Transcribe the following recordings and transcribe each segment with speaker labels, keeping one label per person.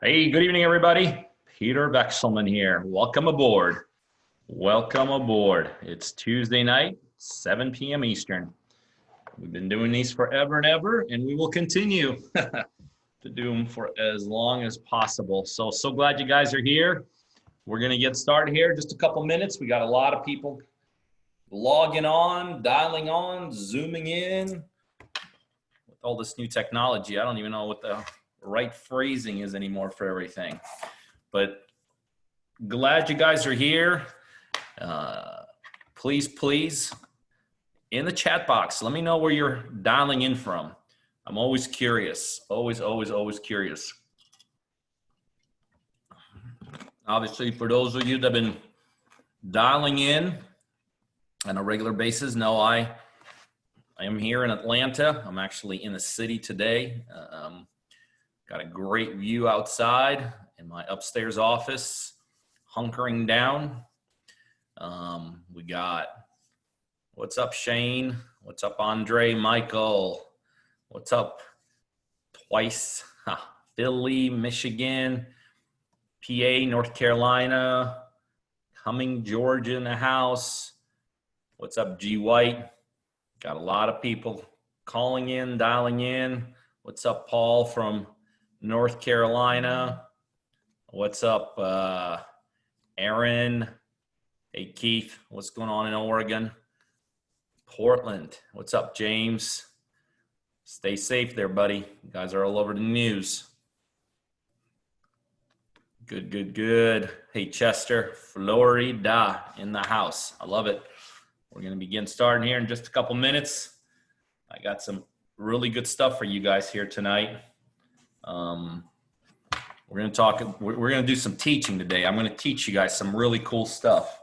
Speaker 1: Hey, good evening, everybody. Peter Vexelman here. Welcome aboard. Welcome aboard. It's Tuesday night, 7 p.m. Eastern. We've been doing these forever and ever, and we will continue to do them for as long as possible. So glad you guys are here. We're going to get started here. Just a couple minutes. We got a lot of people logging on, dialing on, zooming in. With all this new technology, I don't even know what the right phrasing is anymore for everything. But glad you guys are here. Please, in the chat box, let me know where you're dialing in from. I'm always curious. Always curious. Obviously, for those of you that have been dialing in on a regular basis, know I am here in Atlanta. I'm actually in the city today. Got a great view outside in my upstairs office, hunkering down. We got, what's up, Shane? What's up, Andre? Michael? What's up, Twice? Philly, Michigan, PA, North Carolina, Cumming, Georgia in the house. What's up, G White? Got a lot of people calling in, dialing in. What's up, Paul from North Carolina? What's up, Aaron? Hey, Keith, what's going on in Oregon? Portland, what's up, James? Stay safe there, buddy. You guys are all over the news. Good. Hey, Chester, Florida in the house. I love it. We're going to begin starting here in just a couple minutes. I got some really good stuff for you guys here tonight. We're going to do some teaching today. I'm going to teach you guys some really cool stuff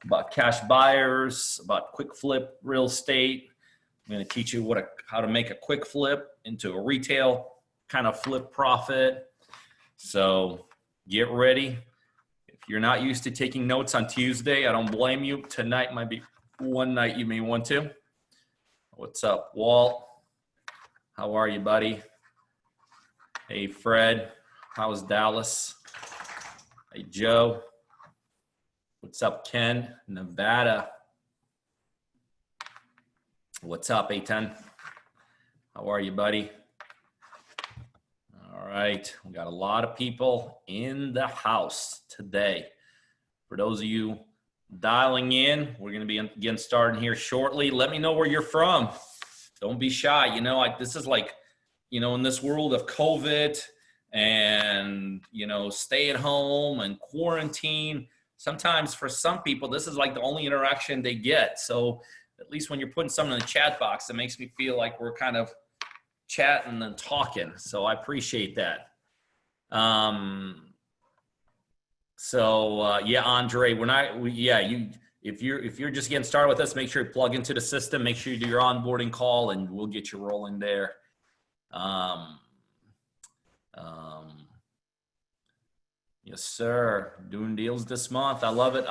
Speaker 1: about cash buyers, about quick flip real estate. I'm going to teach you how to make a quick flip into a retail kind of flip profit. So get ready. If you're not used to taking notes on Tuesday, I don't blame you. Tonight might be one night you may want to. What's up, Walt? How are you, buddy? Hey, Fred. How's Dallas? Hey, Joe. What's up, Ken? Nevada. What's up, A10? How are you, buddy? All right. We got a lot of people in the house today. For those of you dialing in, we're going to be getting started here shortly. Let me know where you're from. Don't be shy. You know, this is like, you know, in this world of COVID and, you know, stay at home and quarantine, sometimes for some people, this is like the only interaction they get. So at least when you're putting something in the chat box, it makes me feel like we're kind of chatting and talking. So I appreciate that. Yeah, Andre, if you're just getting started with us, make sure you plug into the system, make sure you do your onboarding call, and we'll get you rolling there. Yes, sir. Doing deals this month. I love it.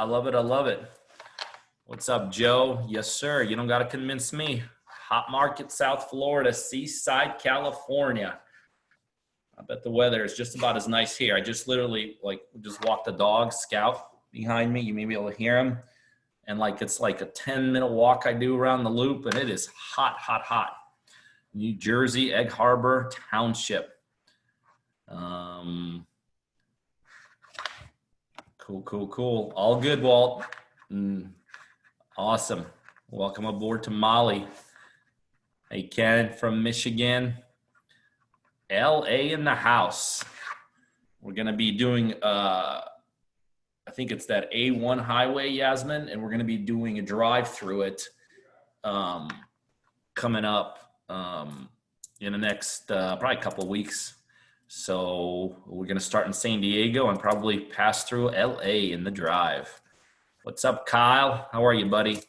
Speaker 1: What's up, Joe? Yes, sir. You don't got to convince me. Hot Market, South Florida, Seaside, California. I bet the weather is just about as nice here. I just literally just walked the dog, Scout, behind me. You may be able to hear him. And it's like a 10-minute walk I do around the loop, and it is hot. New Jersey, Egg Harbor Township. Cool. All good, Walt. Awesome. Welcome aboard to Molly. Hey, Ken from Michigan. LA in the house. We're going to be doing, I think it's that A1 highway, Yasmin, and we're going to be doing a drive through it coming up in the next probably couple of weeks. So we're going to start in San Diego and probably pass through LA in the drive. What's up, Kyle? How are you, buddy?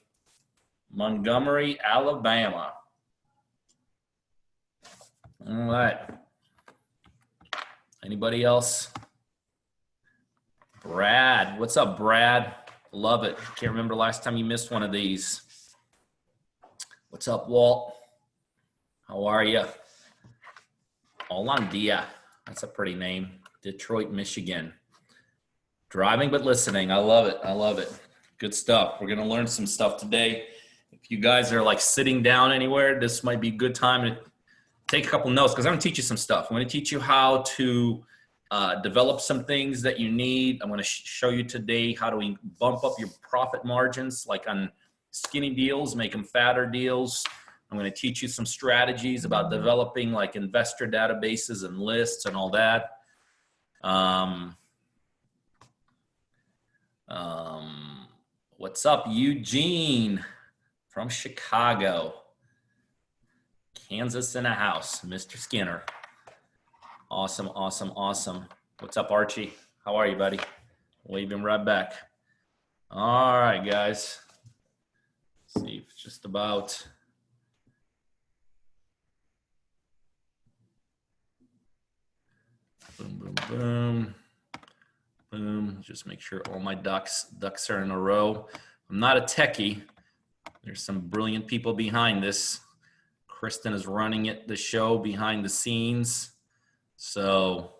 Speaker 1: Montgomery, Alabama. All right. Anybody else? Brad. What's up, Brad? Love it. Can't remember last time you missed one of these. What's up, Walt? How are you? Holandia. That's a pretty name. Detroit, Michigan. Driving but listening. I love it. I love it. Good stuff. We're going to learn some stuff today. If you guys are like sitting down anywhere, this might be a good time to take a couple notes because I'm going to teach you some stuff. I'm going to teach you how to develop some things that you need. I'm going to show you today how to bump up your profit margins, like on skinny deals, make them fatter deals. I'm going to teach you some strategies about developing like investor databases and lists and all that. What's up, Eugene from Chicago? Kansas in a house, Mr. Skinner. Awesome, awesome, awesome. What's up, Archie? How are you, buddy? Waving right back. All right, guys. Let's see, it's just about. Boom, boom, boom. Boom. Just make sure all my ducks are in a row. I'm not a techie. There's some brilliant people behind this. Kristen is running the show behind the scenes. So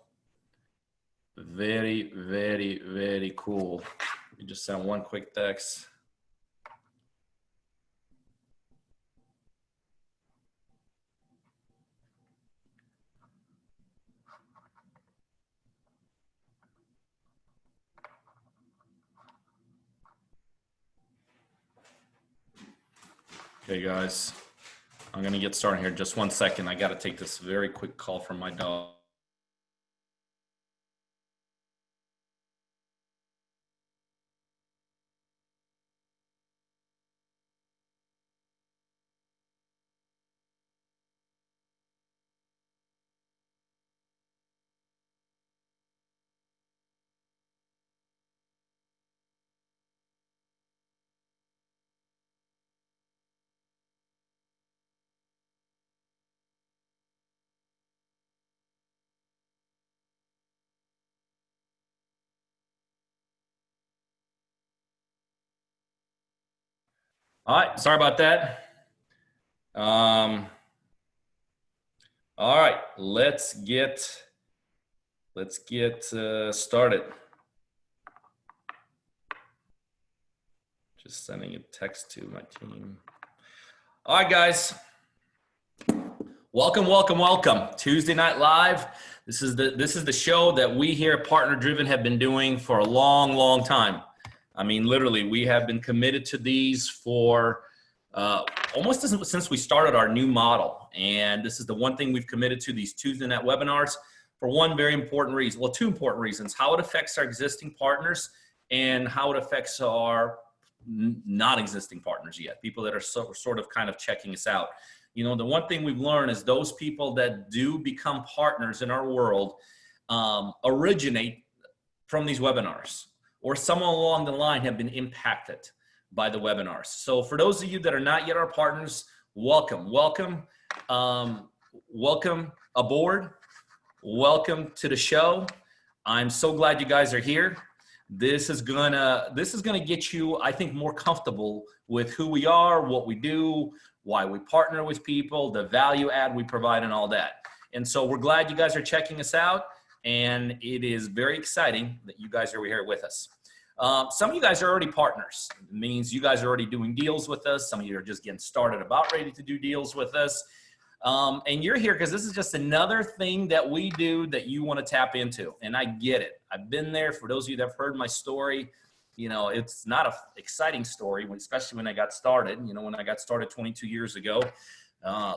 Speaker 1: very, very, very cool. We just sent one quick text. Okay, guys, I'm going to get started here. Just 1 second. I got to take this very quick call from my dog. All right, sorry about that. All right, let's get started. Just sending a text to my team. All right, guys. Welcome, welcome, welcome. Tuesday Night Live. This is the show that we here at Partner Driven have been doing for a long, long time. I mean, literally, we have been committed to these for almost since we started our new model. And this is the one thing we've committed to, these Tuesday night webinars, for one very important reason. Well, two important reasons: how it affects our existing partners and how it affects our non-existing partners yet, people that are sort of kind of checking us out. You know, the one thing we've learned is those people that do become partners in our world originate from these webinars, or someone along the line have been impacted by the webinars. So for those of you that are not yet our partners, welcome, welcome, welcome aboard. Welcome to the show. I'm so glad you guys are here. This is gonna get you, I think, more comfortable with who we are, what we do, why we partner with people, the value add we provide, and all that. And so we're glad you guys are checking us out, and it is very exciting that you guys are here with us. Some of you guys are already partners. It means you guys are already doing deals with us. Some of you are just getting started, about ready to do deals with us. And you're here because this is just another thing that we do that you want to tap into. And I get it. I've been there. For those of you that have heard my story, you know, it's not an exciting story, especially when I got started. You know, when I got started 22 years ago,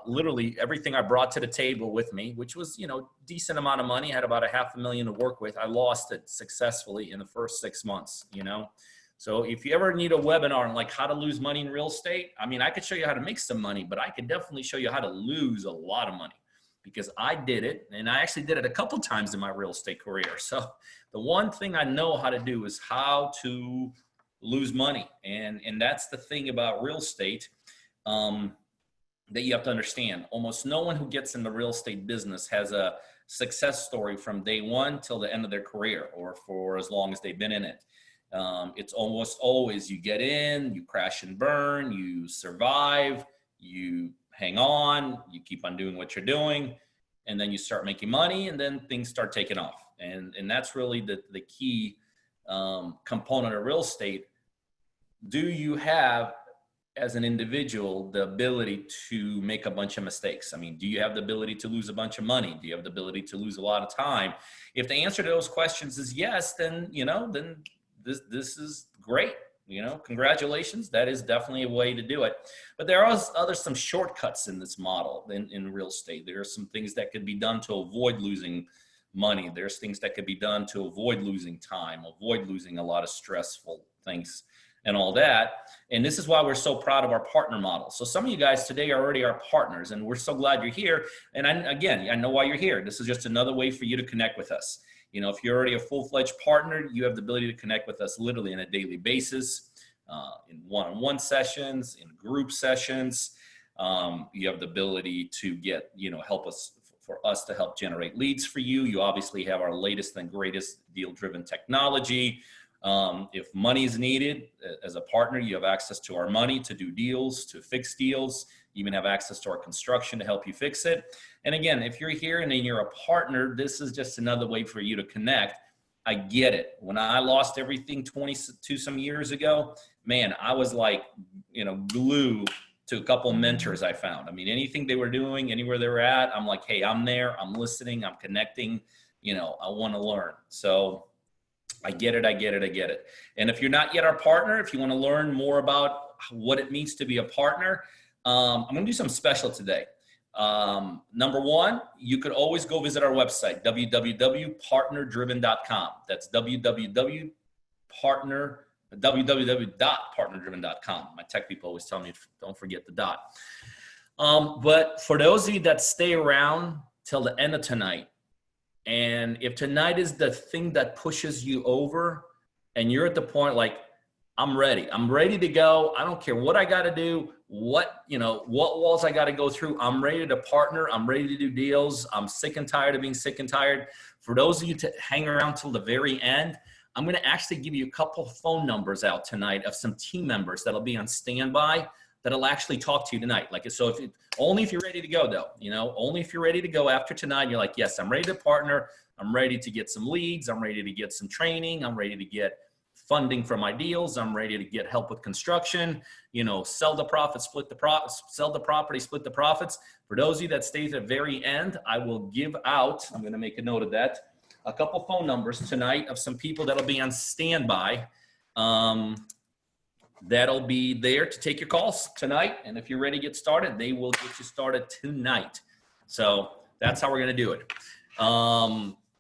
Speaker 1: literally everything I brought to the table with me, which was, you know, decent amount of money, had about $500,000 to work with. I lost it successfully in the first 6 months, you know. So if you ever need a webinar on like how to lose money in real estate, I mean, I could show you how to make some money, but I could definitely show you how to lose a lot of money, because I did it, and I actually did it a couple times in my real estate career. So the one thing I know how to do is how to lose money. And that's the thing about real estate that you have to understand. Almost no one who gets in the real estate business has a success story from day one till the end of their career, or for as long as they've been in it. It's almost always you get in, you crash and burn, you survive, you hang on, you keep on doing what you're doing, and then you start making money, and then things start taking off. And that's really the key component of real estate. Do you have, as an individual, the ability to make a bunch of mistakes? I mean, do you have the ability to lose a bunch of money? Do you have the ability to lose a lot of time? If the answer to those questions is yes, then, then this is great. Congratulations. That is definitely a way to do it. But there are some shortcuts in this model in real estate. There are some things that could be done to avoid losing money. There's things that could be done to avoid losing time, avoid losing a lot of stressful things and all that. And this is why we're so proud of our partner model. So some of you guys today are already our partners, and we're so glad you're here. And I know why you're here. This is just another way for you to connect with us. If you're already a full-fledged partner, you have the ability to connect with us literally on a daily basis, in one-on-one sessions, in group sessions. You have the ability to get, help us, for us to help generate leads for you. You obviously have our latest and greatest deal-driven technology. If money is needed as a partner, you have access to our money to do deals, to fix deals. You even have access to our construction to help you fix it. And again, if you're here and then you're a partner, this is just another way for you to connect. I get it. When I lost everything 22 some years ago, man, I was like, glue to a couple of mentors I found. I mean, anything they were doing, anywhere they were at, I'm like, hey, I'm there, I'm listening, I'm connecting, I want to learn. So I get it. And if you're not yet our partner, if you want to learn more about what it means to be a partner, I'm going to do something special today. Number one, you could always go visit our website, www.partnerdriven.com. That's www.partnerdriven.com. My tech people always tell me, don't forget the dot. But for those of you that stay around till the end of tonight, and if tonight is the thing that pushes you over and you're at the point like, I'm ready to go. I don't care what I got to do, what walls I got to go through. I'm ready to partner. I'm ready to do deals. I'm sick and tired of being sick and tired. For those of you to hang around till the very end, I'm going to actually give you a couple of phone numbers out tonight of some team members that'll be on standby that'll actually talk to you tonight. Only if you're ready to go though, only if you're ready to go after tonight, you're like, yes, I'm ready to partner. I'm ready to get some leads. I'm ready to get some training. I'm ready to get funding for my deals. I'm ready to get help with construction, sell the profits, sell the property, split the profits. For those of you that stay to the very end, I will give out, I'm going to make a note of that, a couple phone numbers tonight of some people that'll be on standby. That'll be there to take your calls tonight. And if you're ready to get started, they will get you started tonight. So that's how we're going to do it.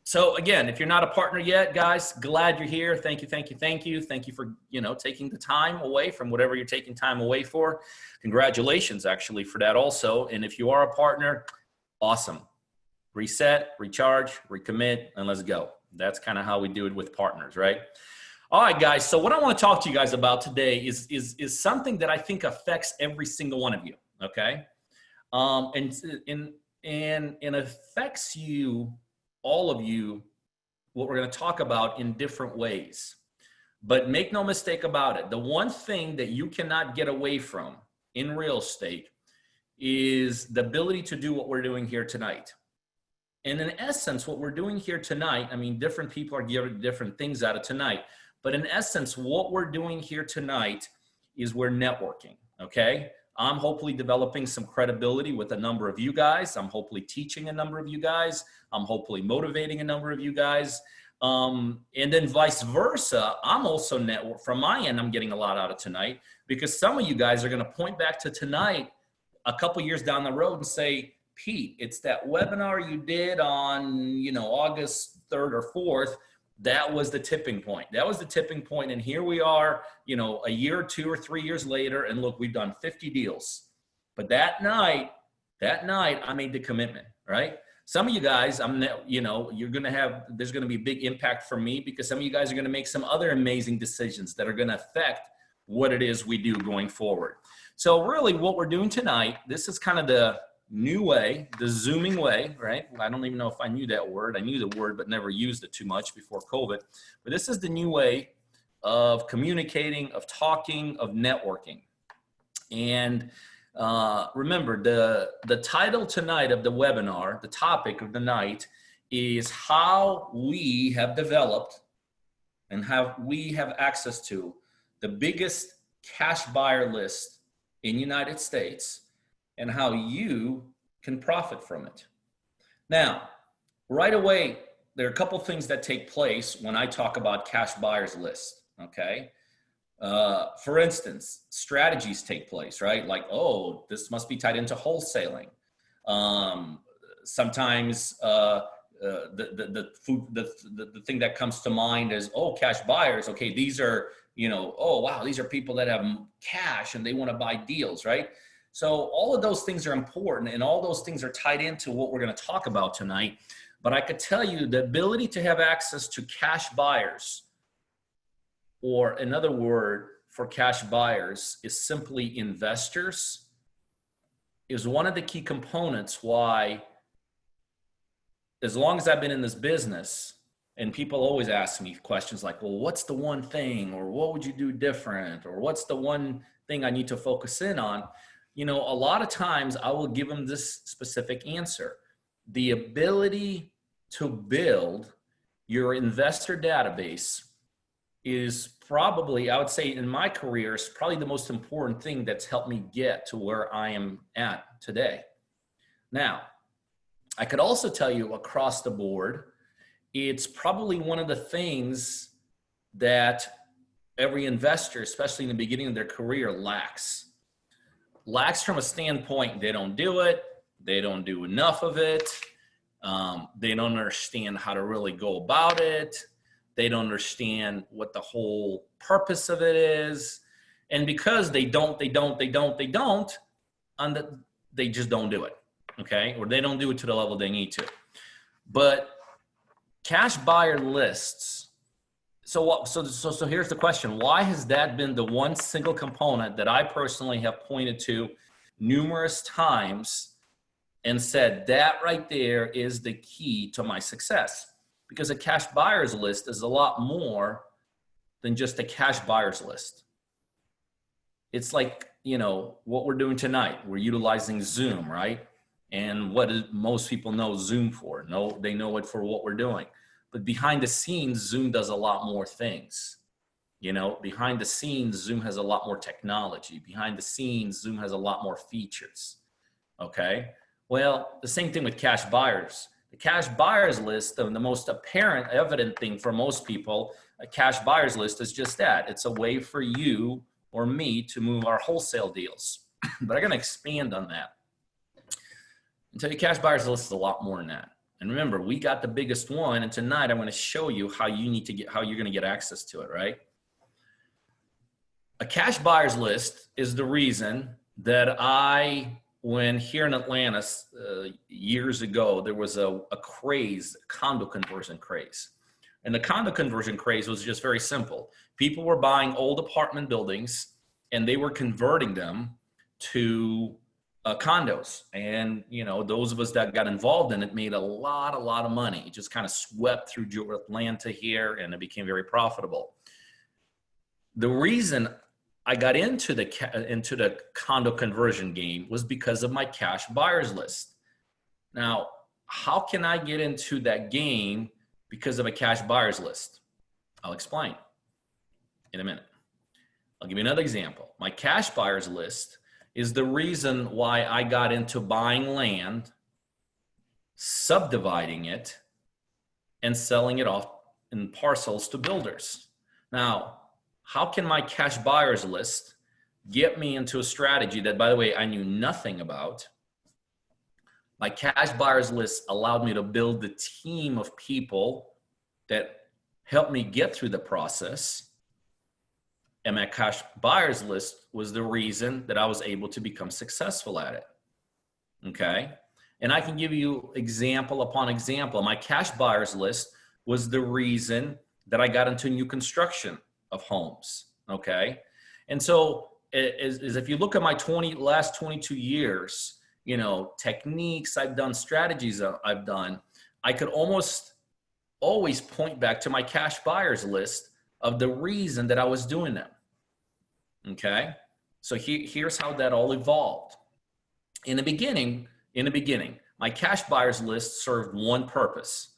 Speaker 1: So again, if you're not a partner yet, guys, glad you're here. Thank you. Thank you for, taking the time away from whatever you're taking time away for. Congratulations actually for that also. And if you are a partner, awesome. Reset, recharge, recommit, and let's go. That's kind of how we do it with partners, right? All right, guys. So what I want to talk to you guys about today is something that I think affects every single one of you. Okay. And affects you, all of you, what we're going to talk about in different ways. But make no mistake about it. The one thing that you cannot get away from in real estate is the ability to do what we're doing here tonight. And in essence, what we're doing here tonight, I mean, different people are giving different things out of tonight. But in essence, what we're doing here tonight is we're networking, okay? I'm hopefully developing some credibility with a number of you guys. I'm hopefully teaching a number of you guys. I'm hopefully motivating a number of you guys. And then vice versa, I'm also from my end, I'm getting a lot out of tonight because some of you guys are going to point back to tonight a couple years down the road and say, Pete, it's that webinar you did on, August 3rd or 4th. That was the tipping point. That was the tipping point. And here we are, a year or 2 or 3 years later. And look, we've done 50 deals. But that night, I made the commitment, right? Some of you guys, there's going to be a big impact for me because some of you guys are going to make some other amazing decisions that are going to affect what it is we do going forward. So really what we're doing tonight, this is kind of the new way, the Zooming way, right? I don't even know if I knew that word. I knew the word, but never used it too much before COVID. But this is the new way of communicating, of talking, of networking. And remember, the title tonight of the webinar, the topic of the night is how we have developed and how we have access to the biggest cash buyer list in the United States and how you can profit from it. Now, right away, there are a couple things that take place when I talk about cash buyers list, okay? For instance, strategies take place, right? Like, oh, this must be tied into wholesaling. Sometimes the thing that comes to mind is, oh, cash buyers. Okay, these are, oh, wow, these are people that have cash and they want to buy deals, right? So all of those things are important, and all those things are tied into what we're going to talk about tonight. But I could tell you the ability to have access to cash buyers, or another word for cash buyers is simply investors, is one of the key components why, as long as I've been in this business, and people always ask me questions like, well, what's the one thing, or what would you do different, or what's the one thing I need to focus in on? A lot of times I will give them this specific answer. The ability to build your investor database is probably, I would say in my career, is probably the most important thing that's helped me get to where I am at today. Now, I could also tell you across the board, it's probably one of the things that every investor, especially in the beginning of their career, lacks from a standpoint, they don't do it, they don't do enough of it, they don't understand how to really go about it, they don't understand what the whole purpose of it is, and because they just don't do it, okay? Or they don't do it to the level they need to. But cash buyer lists, so here's the question. Why has that been the one single component that I personally have pointed to numerous times and said that right there is the key to my success? Because a cash buyers list is a lot more than just a cash buyers list. It's like, what we're doing tonight. We're utilizing Zoom, right? And what do most people know Zoom for? No, they know it for what we're doing. But behind the scenes, Zoom does a lot more things. Behind the scenes, Zoom has a lot more technology. Behind the scenes, Zoom has a lot more features. Okay? Well, the same thing with cash buyers. The cash buyers list, the most apparent, evident thing for most people, a cash buyers list is just that. It's a way for you or me to move our wholesale deals. But I'm going to expand on that. And tell you, cash buyers list is a lot more than that. And remember, we got the biggest one, and tonight I'm going to show you how you're going to get access to it, right? A cash buyers list is the reason that when here in Atlanta years ago, there was a craze, condo conversion craze. And the condo conversion craze was just very simple. People were buying old apartment buildings and they were converting them to condos. And, those of us that got involved in it made a lot of money. It just kind of swept through Atlanta here, and it became very profitable. The reason I got into the condo conversion game was because of my cash buyers list. Now, how can I get into that game because of a cash buyers list? I'll explain in a minute. I'll give you another example. My cash buyers list is the reason why I got into buying land, subdividing it, and selling it off in parcels to builders. Now, how can my cash buyers list get me into a strategy that, by the way, I knew nothing about? My cash buyers list allowed me to build the team of people that helped me get through the process. And my cash buyers list was the reason that I was able to become successful at it. Okay. And I can give you example upon example. My cash buyers list was the reason that I got into new construction of homes. Okay. And so if you look at my last 22 years, techniques I've done, strategies I've done, I could almost always point back to my cash buyers list of the reason that I was doing them. Okay. So here's how that all evolved. In the beginning, my cash buyers list served one purpose.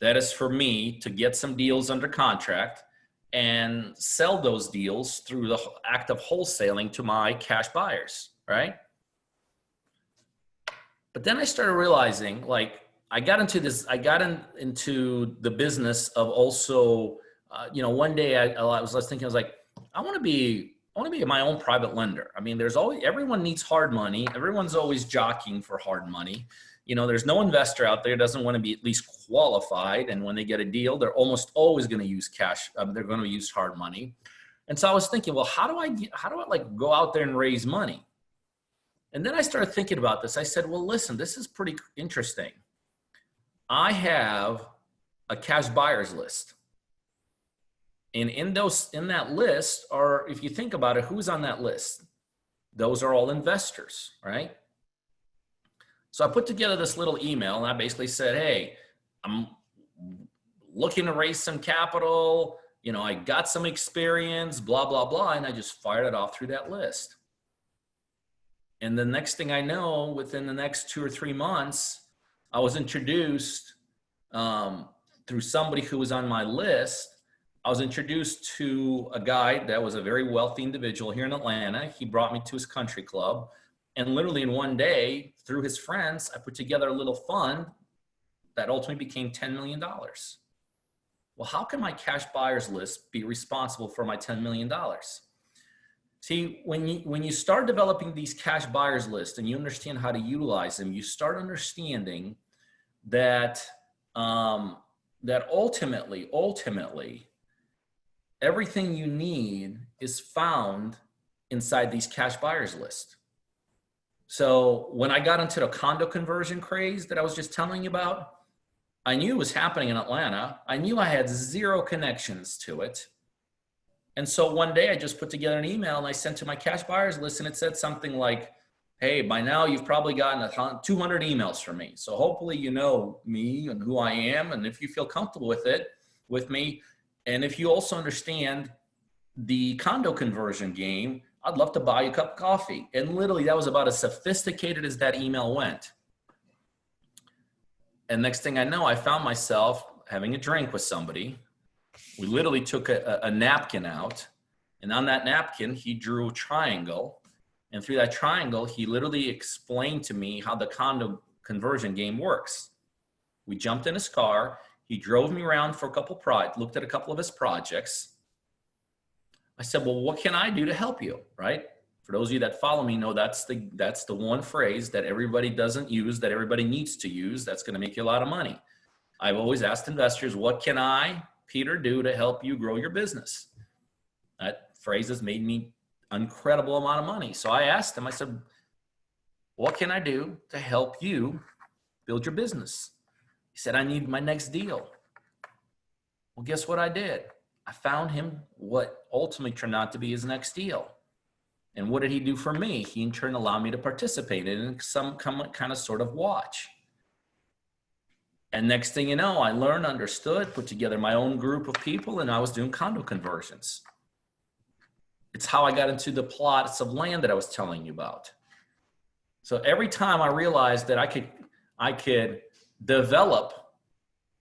Speaker 1: That is for me to get some deals under contract and sell those deals through the act of wholesaling to my cash buyers, right? But then I started realizing, like, I got into the business of also, one day I was thinking, I was like, I want to be my own private lender. I mean, everyone needs hard money. Everyone's always jockeying for hard money. There's no investor out there that doesn't want to be at least qualified. And when they get a deal, they're almost always going to use cash. They're going to use hard money. And so I was thinking, well, how do I like go out there and raise money? And then I started thinking about this. I said, well, listen, this is pretty interesting. I have a cash buyers list. And in that list are, if you think about it, who's on that list? Those are all investors, right? So I put together this little email and I basically said, hey, I'm looking to raise some capital. I got some experience, blah, blah, blah. And I just fired it off through that list. And the next thing I know, within the next 2 or 3 months, I was introduced through somebody who was on my list. I was introduced to a guy that was a very wealthy individual here in Atlanta. He brought me to his country club. And literally in one day, through his friends, I put together a little fund that ultimately became $10 million. Well, how can my cash buyers list be responsible for my $10 million? See, when you start developing these cash buyers lists and you understand how to utilize them, you start understanding that ultimately, everything you need is found inside these cash buyers list. So when I got into the condo conversion craze that I was just telling you about, I knew it was happening in Atlanta. I knew I had zero connections to it. And so one day I just put together an email and I sent to my cash buyers list, and it said something like, hey, by now you've probably gotten 200 emails from me. So hopefully you know me and who I am. And if you feel comfortable with me, and if you also understand the condo conversion game, I'd love to buy you a cup of coffee. And literally that was about as sophisticated as that email went. And next thing I know, I found myself having a drink with somebody. We literally took a napkin out, and on that napkin, he drew a triangle. And through that triangle, he literally explained to me how the condo conversion game works. We jumped in his car. He drove me around for looked at a couple of his projects. I said, well, what can I do to help you, right? For those of you that follow me know that's the one phrase that everybody doesn't use, that everybody needs to use. That's going to make you a lot of money. I've always asked investors, what can I, Peter, do to help you grow your business? That phrase has made me an incredible amount of money. So I asked him, I said, what can I do to help you build your business? He said, I need my next deal. Well, guess what I did? I found him what ultimately turned out to be his next deal. And what did he do for me? He in turn allowed me to participate in some kind of sort of watch. And next thing you know, I learned, understood, put together my own group of people, and I was doing condo conversions. It's how I got into the plots of land that I was telling you about. So every time I realized that I could develop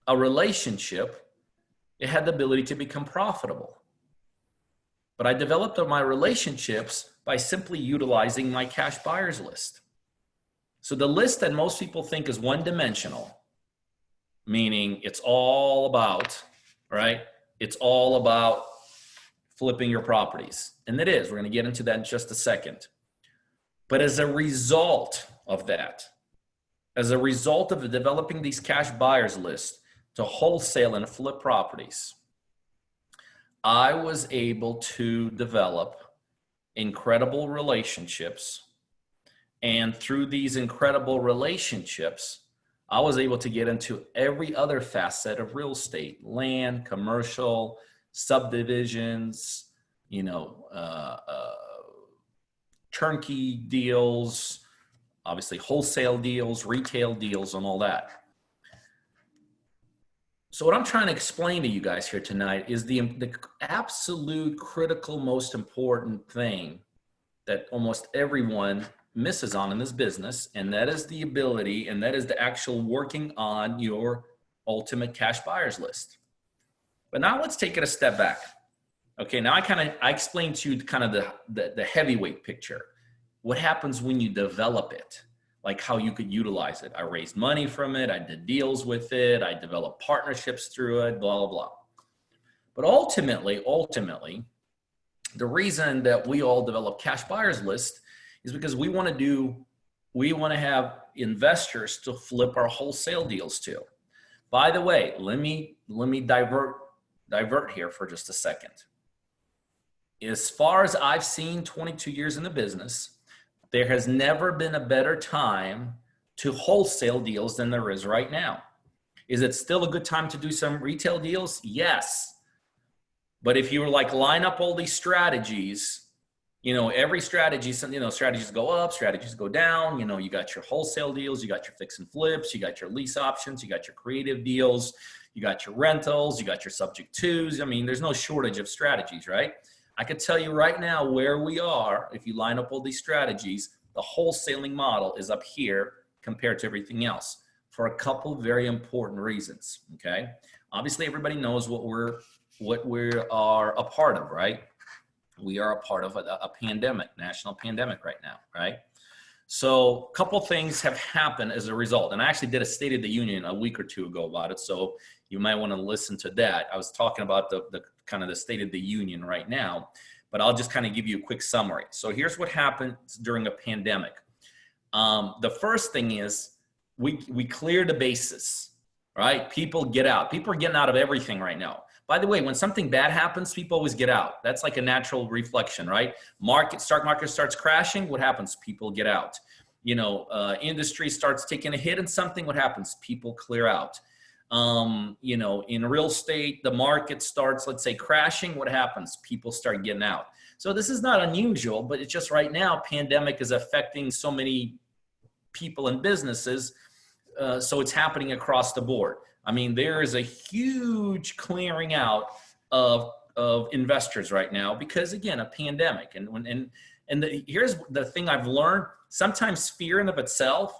Speaker 1: a relationship, it had the ability to become profitable. But I developed my relationships by simply utilizing my cash buyers list. So the list that most people think is one-dimensional, meaning it's all about, right? It's all about flipping your properties. And it is. We're going to get into that in just a second. But as a result of that, as a result of developing these cash buyers list to wholesale and flip properties, I was able to develop incredible relationships. And through these incredible relationships, I was able to get into every other facet of real estate: land, commercial, subdivisions, turnkey deals, obviously wholesale deals, retail deals, and all that. So what I'm trying to explain to you guys here tonight is the absolute critical, most important thing that almost everyone misses on in this business, and that is the ability, and that is the actual working on your ultimate cash buyers list. But now let's take it a step back. Okay, now I explained to you kind of the heavyweight picture. What happens when you develop it? Like how you could utilize it. I raised money from it. I did deals with it. I developed partnerships through it, blah, blah, blah. But ultimately, the reason that we all develop cash buyers list is because we want to have investors to flip our wholesale deals to. By the way, let me divert here for just a second. As far as I've seen 22 years in the business, there has never been a better time to wholesale deals than there is right now. Is it still a good time to do some retail deals? Yes. But if you were like line up all these strategies, every strategy, strategies go up, strategies go down, you got your wholesale deals, you got your fix and flips, you got your lease options, you got your creative deals, you got your rentals, you got your subject twos. I mean, there's no shortage of strategies, right? I could tell you right now where we are. If you line up all these strategies, the wholesaling model is up here compared to everything else for a couple very important reasons. Okay. Obviously everybody knows what we are a part of, right? We are a part of a pandemic, national pandemic right now, right? So a couple things have happened as a result. And I actually did a State of the Union a week or two ago about it. So you might want to listen to that. I was talking about the kind of the State of the Union right now, but I'll just kind of give you a quick summary. So here's what happens during a pandemic. The first thing is we clear the bases, right? People get out. People are getting out of everything right now. By the way, when something bad happens, people always get out. That's like a natural reflection, right? Stock market starts crashing. What happens? People get out. Industry starts taking a hit in something. What happens? People clear out. In real estate, the market starts, let's say, crashing. What happens? People start getting out. So this is not unusual, but it's just right now, pandemic is affecting so many people and businesses. So it's happening across the board. I mean, there is a huge clearing out of investors right now because, again, a pandemic. Here's the thing I've learned. Sometimes fear in itself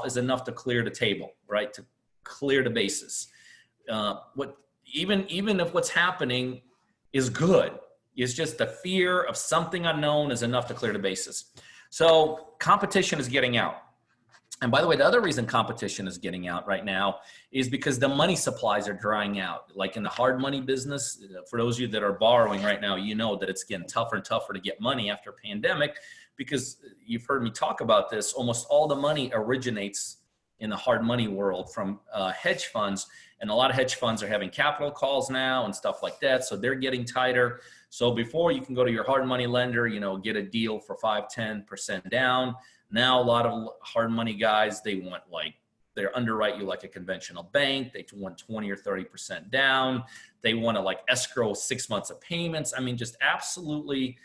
Speaker 1: is enough to clear the table, right? To clear the bases. Even if what's happening is good, it's just the fear of something unknown is enough to clear the bases. So competition is getting out. And by the way, the other reason competition is getting out right now is because the money supplies are drying out. Like in the hard money business, for those of you that are borrowing right now, you know that it's getting tougher and tougher to get money after pandemic because you've heard me talk about this. Almost all the money originates in the hard money world from hedge funds. And a lot of hedge funds are having capital calls now and stuff like that. So they're getting tighter. So before you can go to your hard money lender, get a deal for 5-10% down. Now, a lot of hard money guys, they underwrite you like a conventional bank. They want 20 or 30% down. They want to escrow 6 months of payments. I mean, just absolutely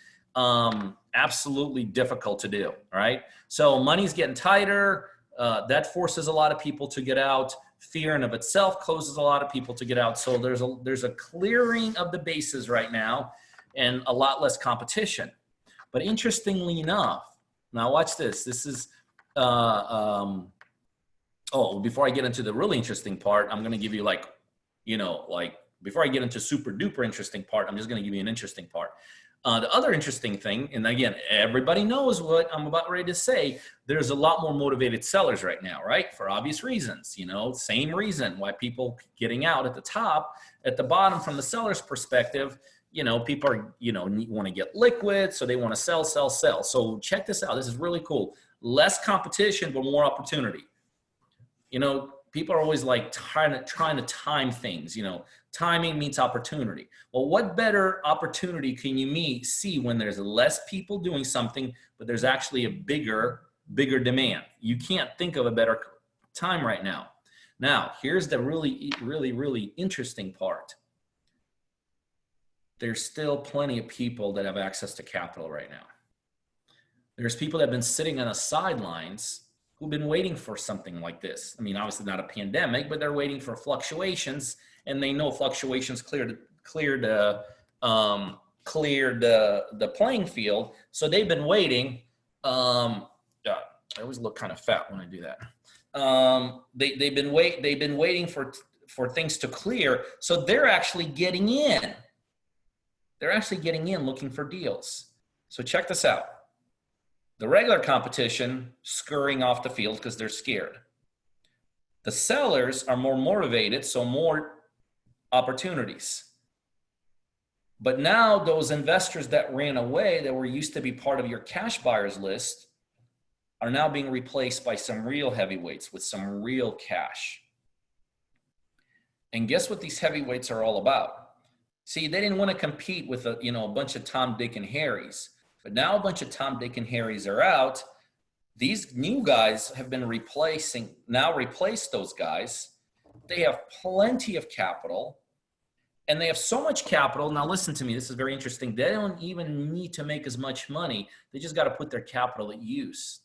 Speaker 1: difficult to do. Right. So money's getting tighter. That forces a lot of people to get out. Fear in of itself causes a lot of people to get out. So there's a clearing of the bases right now and a lot less competition. But interestingly enough, now watch this. This is, before I get into the really interesting part, I'm going to give you before I get into super duper interesting part, I'm just going to give you an interesting part. The other interesting thing, and again, everybody knows what I'm about ready to say, there's a lot more motivated sellers right now, right? For obvious reasons, same reason why people getting out at the top, at the bottom from the seller's perspective, people are, want to get liquid, so they want to sell. So check this out. This is really cool. Less competition, but more opportunity. People are always trying to time things, timing means opportunity. Well, what better opportunity can you see when there's less people doing something, but there's actually a bigger demand? You can't think of a better time right now. Now, here's the really, really, really interesting part. There's still plenty of people that have access to capital right now. There's people that have been sitting on the sidelines who've been waiting for something like this. I mean, obviously not a pandemic, but they're waiting for fluctuations, and they know fluctuations clear the playing field. So they've been waiting. I always look kind of fat when I do that. they've been waiting for things to clear. So they're actually getting in. They're actually getting in looking for deals. So check this out. The regular competition scurrying off the field because they're scared. The sellers are more motivated, so more opportunities. But now those investors that ran away, that were used to be part of your cash buyers list, are now being replaced by some real heavyweights with some real cash. And guess what these heavyweights are all about? See, they didn't want to compete with a bunch of Tom, Dick, and Harrys. But now a bunch of Tom, Dick, and Harrys are out. These new guys have been replaced those guys. They have plenty of capital. And they have so much capital. Now listen to me, this is very interesting. They don't even need to make as much money. They just got to put their capital to use.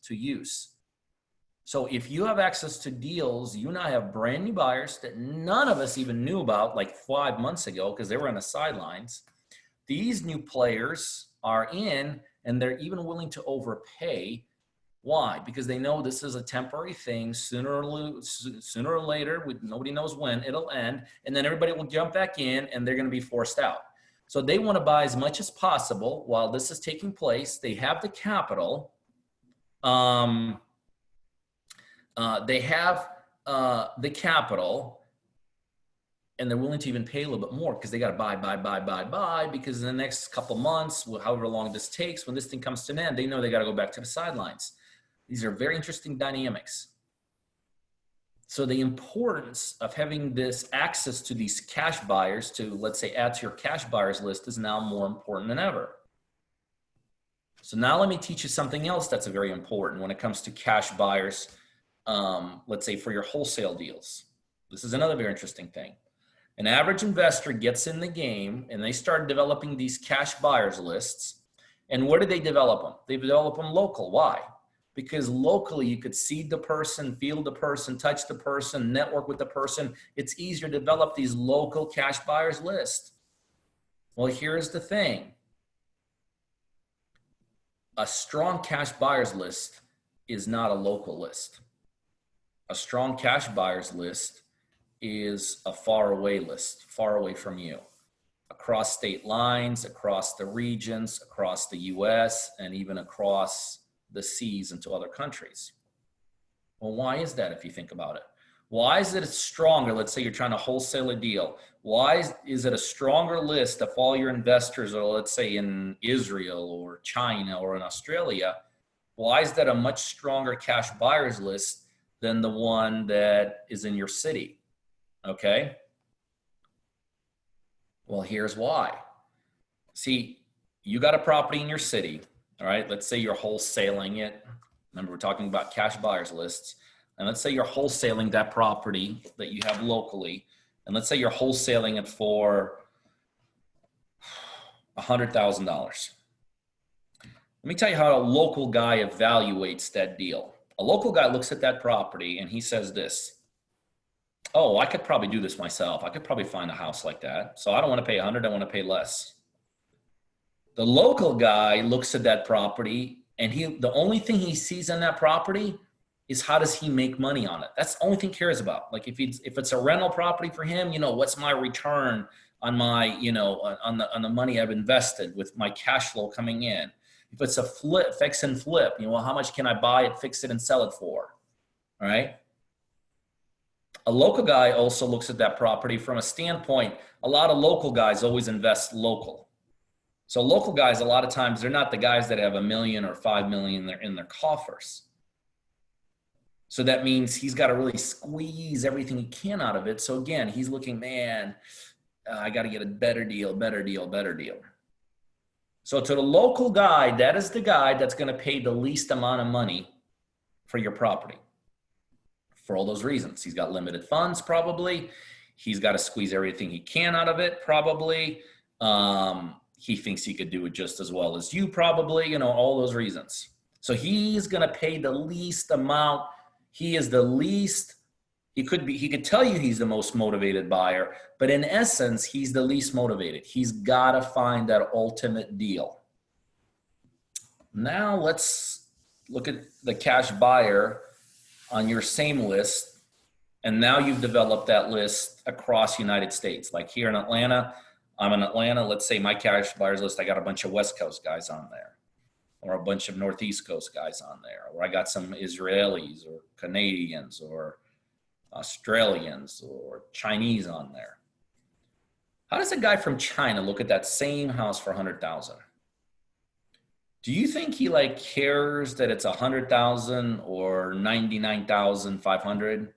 Speaker 1: So if you have access to deals, you now have brand new buyers that none of us even knew about like 5 months ago because they were on the sidelines. These new players are in, and they're even willing to overpay. Why? Because they know this is a temporary thing. Sooner or later, nobody knows when it'll end, and then everybody will jump back in, and they're going to be forced out. So they want to buy as much as possible while this is taking place. They have the capital. They have the capital, and they're willing to even pay a little bit more because they got to buy, because in the next couple months, however long this takes, when this thing comes to an end, they know they got to go back to the sidelines. These are very interesting dynamics. So the importance of having this access to these cash buyers to, let's say, add to your cash buyers list is now more important than ever. So now let me teach you something else that's very important when it comes to cash buyers, let's say for your wholesale deals. This is another very interesting thing. An average investor gets in the game and they start developing these cash buyers lists. And where do they develop them? They develop them local. Why? Because locally you could see the person, feel the person, touch the person, network with the person. It's easier to develop these local cash buyers lists. Well, here's the thing. A strong cash buyers list is not a local list. A strong cash buyers list is a far away list, far away from you, across state lines, across the regions, across the US, and even across the seas into other countries. Well, why is that if you think about it? Why is it stronger? Let's say you're trying to wholesale a deal. Why is it a stronger list if all your investors are, let's say, in Israel or China or in Australia? Why is that a much stronger cash buyers list than the one that is in your city? Okay. Well, here's why. See, you got a property in your city. All right, let's say you're wholesaling it. Remember, we're talking about cash buyers lists. And let's say you're wholesaling that property that you have locally. And let's say you're wholesaling it for $100,000. Let me tell you how a local guy evaluates that deal. A local guy looks at that property and he says this: oh, I could probably do this myself. I could probably find a house like that. So I don't want to pay 100, I want to pay less. The local guy looks at that property and the only thing he sees on that property is how does he make money on it. That's the only thing he cares about. Like if it's a rental property for him, what's my return on my, on the money I've invested with my cash flow coming in. If it's a fix and flip, how much can I buy it, fix it, and sell it for? All right. A local guy also looks at that property from a standpoint. A lot of local guys always invest local. So local guys, a lot of times, they're not the guys that have $1 million or $5 million in their coffers. So that means he's got to really squeeze everything he can out of it. So again, he's looking, man, I got to get a better deal. So to the local guy, that is the guy that's going to pay the least amount of money for your property. For all those reasons. He's got limited funds, probably. He's got to squeeze everything he can out of it, probably. He thinks he could do it just as well as you, probably, all those reasons. So he's going to pay the least amount. He is the least, he could tell you he's the most motivated buyer, but in essence, he's the least motivated. He's got to find that ultimate deal. Now let's look at the cash buyer on your same list, and now you've developed that list across United States. Like here in Atlanta, I'm in Atlanta. Let's say my cash buyers list, I got a bunch of West Coast guys on there, or a bunch of Northeast Coast guys on there, or I got some Israelis or Canadians or Australians or Chinese on there. How does a guy from China look at that same house for 100,000? Do you think he like cares that it's 100,000 or 99,500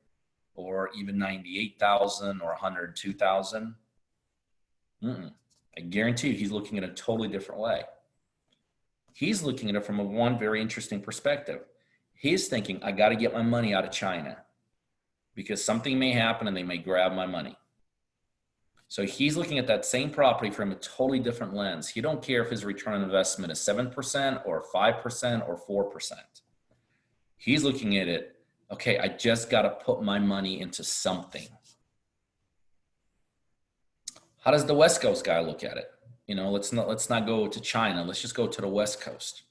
Speaker 1: or even 98,000 or 102,000? I guarantee you he's looking at it a totally different way. He's looking at it from one very interesting perspective. He's thinking, I got to get my money out of China because something may happen and they may grab my money. So he's looking at that same property from a totally different lens. He don't care if his return on investment is 7% or 5% or 4%. He's looking at it, okay, I just got to put my money into something. How does the West Coast guy look at it? You know, let's not go to China. Let's just go to the West Coast.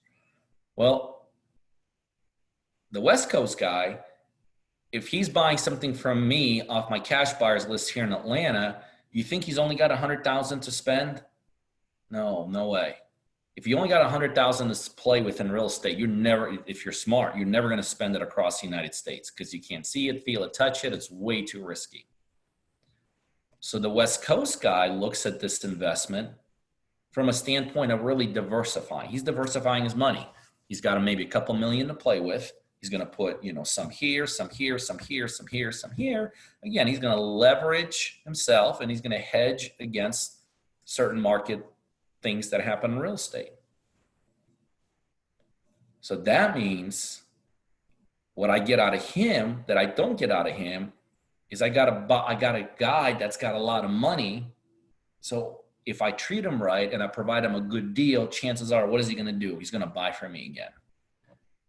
Speaker 1: Well, the West Coast guy, if he's buying something from me off my cash buyers list here in Atlanta, you think he's only got 100,000 to spend? No, no way. If you only got 100,000 to play with in real estate, you're never, if you're smart, you're never going to spend it across the United States because you can't see it, feel it, touch it. It's way too risky. So the West Coast guy looks at this investment from a standpoint of really diversifying. He's diversifying his money. He's got maybe a couple million to play with. He's going to put, you know, some here, some here, some here, some here, some here. Again, he's going to leverage himself and he's going to hedge against certain market things that happen in real estate. So that means what I get out of him that I don't get out of him is I got a guy that's got a lot of money. So if I treat him right and I provide him a good deal, chances are, what is he going to do? He's going to buy from me again.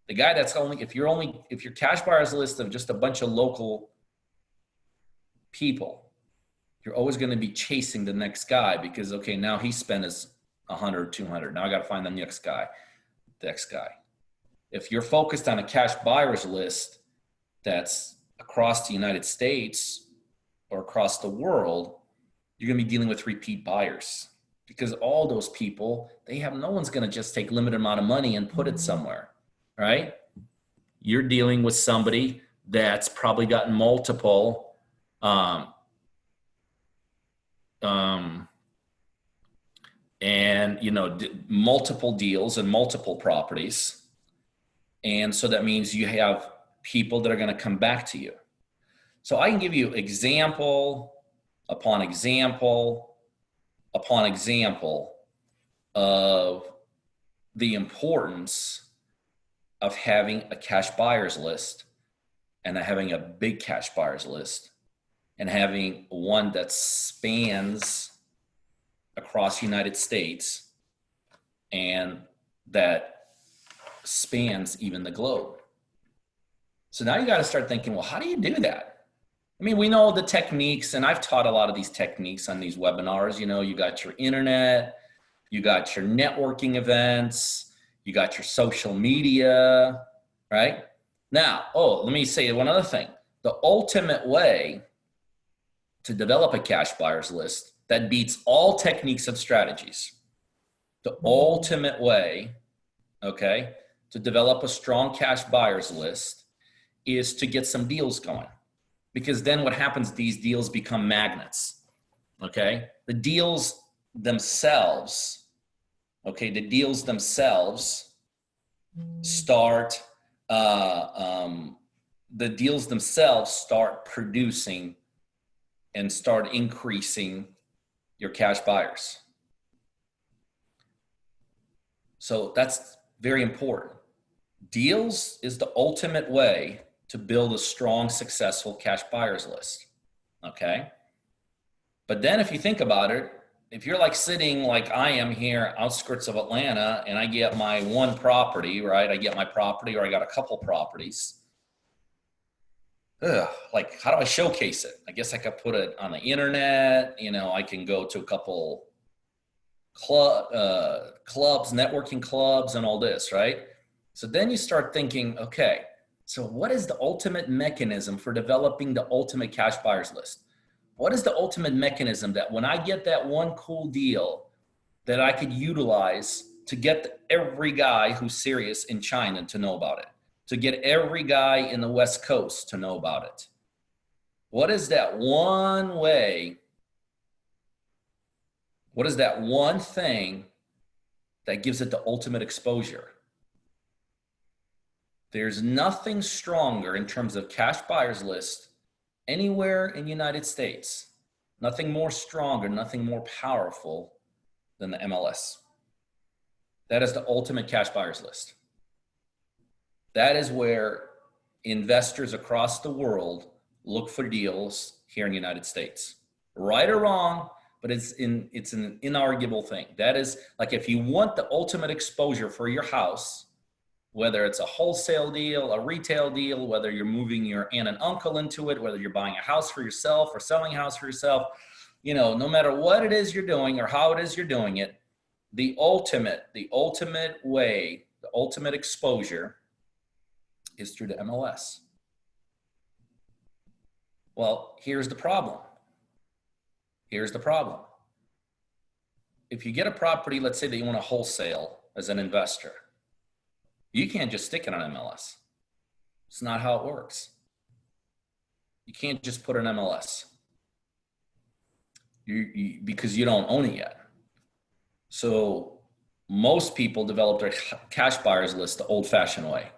Speaker 1: The guy that's only, if your cash buyers list of just a bunch of local people, you're always going to be chasing the next guy because, okay, now he spent his 100, 200. Now I got to find the next guy. If you're focused on a cash buyers list that's across the United States or across the world, you're going to be dealing with repeat buyers because all those people, no one's going to just take limited amount of money and put it somewhere. Right? You're dealing with somebody that's probably gotten multiple and multiple deals and multiple properties. And so that means you have people that are going to come back to you. So I can give you example upon example upon example of the importance of having a cash buyers list and having a big cash buyers list and having one that spans across the United States and that spans even the globe. So now you got to start thinking, well, how do you do that? I mean, we know the techniques, and I've taught a lot of these techniques on these webinars. You know, you got your internet, you got your networking events, you got your social media, right? Now, let me say one other thing. The ultimate way to develop a cash buyers list that beats all techniques and strategies, the ultimate way, okay, to develop a strong cash buyers list is to get some deals going. Because then what happens, these deals become magnets, okay? The deals themselves start producing and start increasing your cash buyers. So that's very important. Deals is the ultimate way to build a strong, successful cash buyers list, okay? But then if you think about it, if you're like sitting like I am here, outskirts of Atlanta, and I get my one property, right? I get my property, or I got a couple properties. Like, how do I showcase it? I guess I could put it on the internet. You know, I can go to a couple clubs, networking clubs, and all this, right? So then you start thinking, okay, So what is the ultimate mechanism for developing the ultimate cash buyers list? What is the ultimate mechanism that when I get that one cool deal that I could utilize to get every guy who's serious in China to know about it, to get every guy in the West Coast to know about it? What is that one way? What is that one thing that gives it the ultimate exposure? There's nothing stronger in terms of cash buyers list anywhere in the United States. Nothing more stronger, nothing more powerful than the MLS. That is the ultimate cash buyers list. That is where investors across the world look for deals here in the United States. Right or wrong, but it's an inarguable thing. That is, like, if you want the ultimate exposure for your house, whether it's a wholesale deal, a retail deal, whether you're moving your aunt and uncle into it, whether you're buying a house for yourself or selling a house for yourself, no matter what it is you're doing or how it is you're doing it, the ultimate way, the ultimate exposure is through the MLS. Well, here's the problem. If you get a property, let's say that you want to wholesale as an investor, you can't just stick it on MLS. It's not how it works. You can't just put an MLS because you don't own it yet. So most people develop their cash buyers list the old-fashioned way.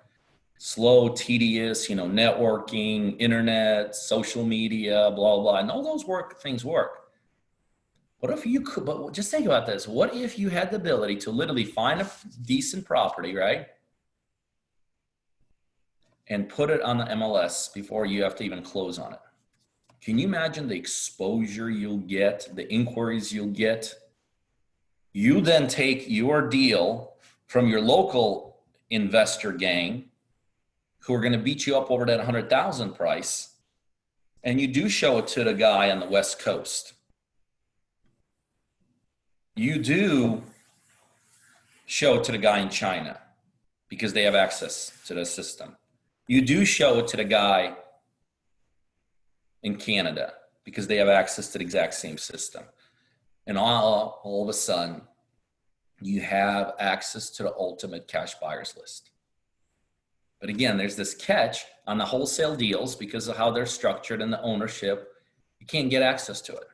Speaker 1: Slow, tedious, networking, internet, social media, blah, blah, and all those things work. What if you could, but just think about this. What if you had the ability to literally find a decent property, right? And put it on the MLS before you have to even close on it? Can you imagine the exposure you'll get, the inquiries you'll get? You then take your deal from your local investor gang who are going to beat you up over that 100,000 price, and you do show it to the guy on the West Coast. You do show it to the guy in China because they have access to the system. You do show it to the guy in Canada because they have access to the exact same system. And all of a sudden, you have access to the ultimate cash buyers list. But again, there's this catch on the wholesale deals because of how they're structured and the ownership. You can't get access to it.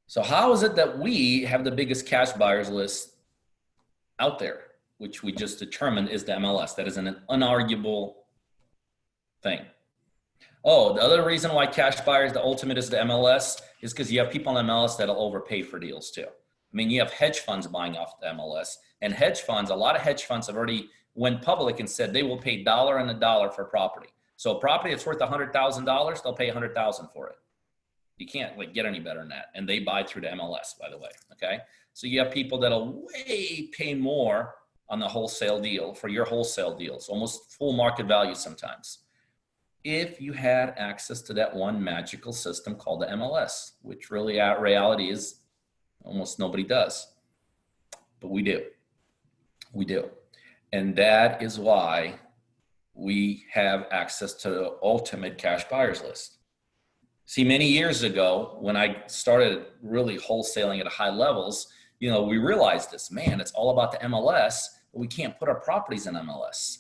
Speaker 1: So how is it that we have the biggest cash buyers list out there, which we just determined is the MLS? That is an unarguable thing. Oh, the other reason why cash buyers, the ultimate is the MLS, is because you have people on MLS that'll overpay for deals too. I mean, you have hedge funds buying off the MLS, and hedge funds, a lot of hedge funds have already went public and said they will pay dollar on the dollar for property. So a property that's worth $100,000, they'll pay $100,000 for it. You can't get any better than that. And they buy through the MLS, by the way. Okay. So you have people that'll way pay more on the wholesale deal for your wholesale deals, almost full market value sometimes, if you had access to that one magical system called the MLS, which really at reality is almost nobody does, but we do. And that is why we have access to the ultimate cash buyers list. See, many years ago, when I started really wholesaling at high levels, we realized this, man, it's all about the MLS, but we can't put our properties in MLS.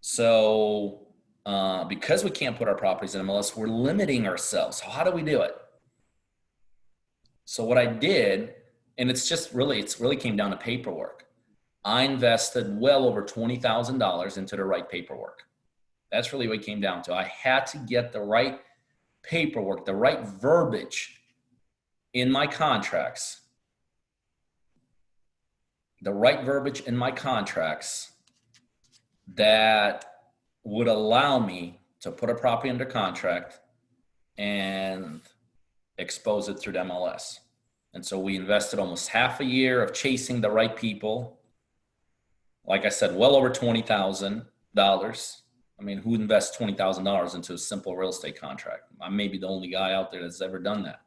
Speaker 1: So because we can't put our properties in MLS, we're limiting ourselves. So how do we do it? So what I did, and it's really came down to paperwork. I invested well over $20,000 into the right paperwork. That's really what it came down to. I had to get the right paperwork, the right verbiage in my contracts, that would allow me to put a property under contract and expose it through the MLS. And so we invested almost half a year of chasing the right people. Like I said, well over $20,000. I mean, who invests $20,000 into a simple real estate contract? I may be the only guy out there that's ever done that.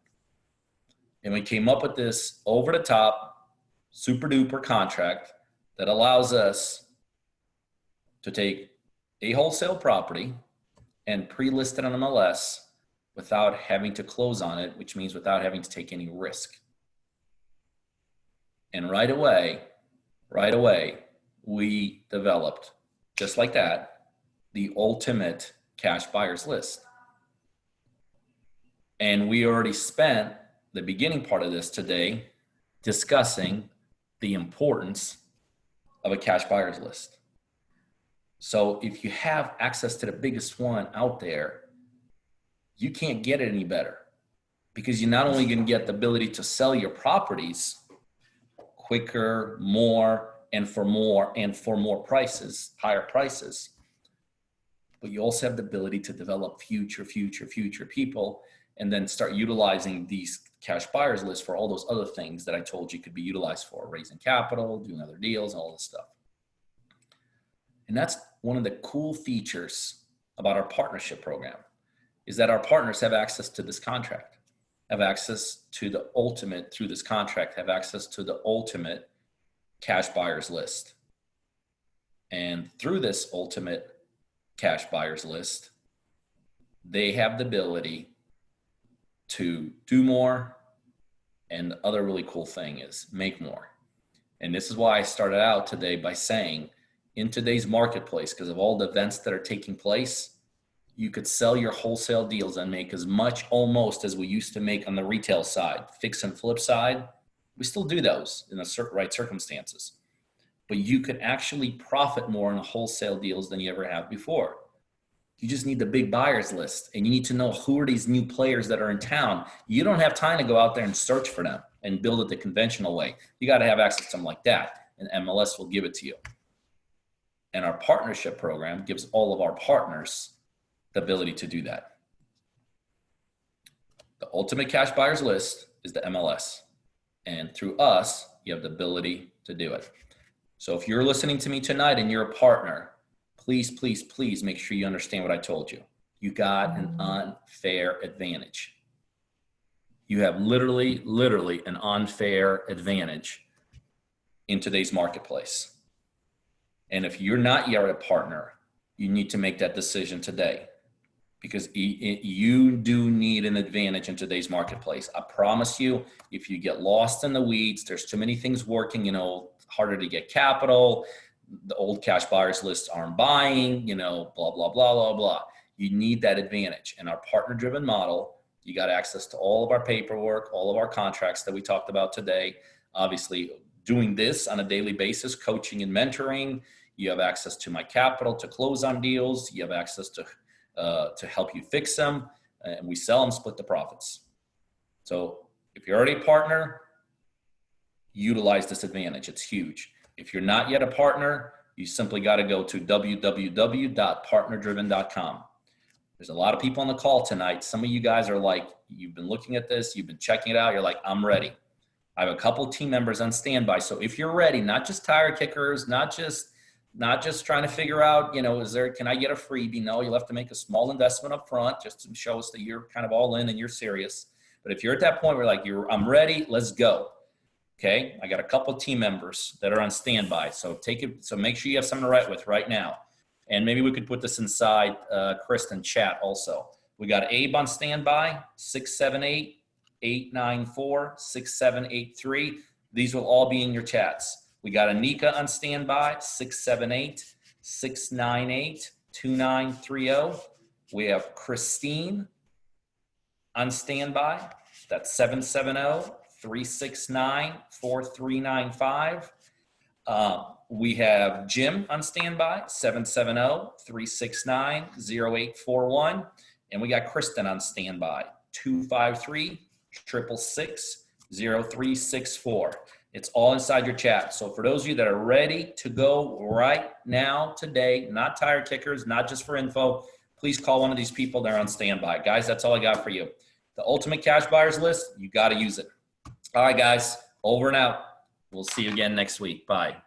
Speaker 1: And we came up with this over the top super duper contract that allows us to take a wholesale property and pre-list it on MLS without having to close on it, which means without having to take any risk. And right away, we developed, just like that, the ultimate cash buyers list. And we already spent the beginning part of this today discussing the importance of a cash buyers list. So if you have access to the biggest one out there, you can't get it any better, because you're not only going to get the ability to sell your properties quicker, more, and for more prices, higher prices, but you also have the ability to develop future people, and then start utilizing these cash buyers lists for all those other things that I told you could be utilized for, raising capital, doing other deals, all this stuff. And that's one of the cool features about our partnership program, is that our partners have access to this contract, have access to the ultimate, through this contract, have access to the ultimate cash buyers list. And through this ultimate cash buyers list, they have the ability to do more. And the other really cool thing is make more. And this is why I started out today by saying, in today's marketplace, because of all the events that are taking place, you could sell your wholesale deals and make as much almost as we used to make on the retail side, fix and flip side. We still do those in the right circumstances, but you could actually profit more on the wholesale deals than you ever have before. You just need the big buyers list, and you need to know who are these new players that are in town. You don't have time to go out there and search for them and build it the conventional way. You got to have access to them like that, and MLS will give it to you. And our partnership program gives all of our partners the ability to do that. The ultimate cash buyers list is the MLS. And through us, you have the ability to do it. So if you're listening to me tonight and you're a partner, please make sure you understand what I told you. You got an unfair advantage. You have literally an unfair advantage in today's marketplace. And if you're not yet a partner, you need to make that decision today, because you do need an advantage in today's marketplace. I promise you, if you get lost in the weeds, there's too many things working, harder to get capital, the old cash buyers lists aren't buying, blah, blah, blah, blah, blah. You need that advantage. In our partner-driven model, you got access to all of our paperwork, all of our contracts that we talked about today. Obviously, doing this on a daily basis, coaching and mentoring. You have access to my capital to close on deals. You have access to help you fix them, and we sell and split the profits. So if you're already a partner, utilize this advantage. It's huge. If you're not yet a partner, you simply got to go to www.partnerdriven.com. There's a lot of people on the call tonight. Some of you guys are like, you've been looking at this, you've been checking it out. You're like, I'm ready. I have a couple team members on standby. So if you're ready, not just tire kickers, not just trying to figure out, can I get a freebie? No, you'll have to make a small investment up front just to show us that you're kind of all in and you're serious. But if you're at that point where I'm ready, let's go. Okay. I got a couple team members that are on standby. So make sure you have someone to write with right now. And maybe we could put this inside Kristen chat also. We got Abe on standby, 678-894-6783. These will all be in your chats. We got Anika on standby, 678-698-2930. We have Christine on standby. That's 770-369-4395. We have Jim on standby, 770-369-0841. And we got Kristen on standby, 253-666-0364. It's all inside your chat. So for those of you that are ready to go right now, today, not tire kickers, not just for info, please call one of these people that are on standby. Guys, that's all I got for you. The ultimate cash buyers list, you got to use it. All right, guys, over and out. We'll see you again next week. Bye.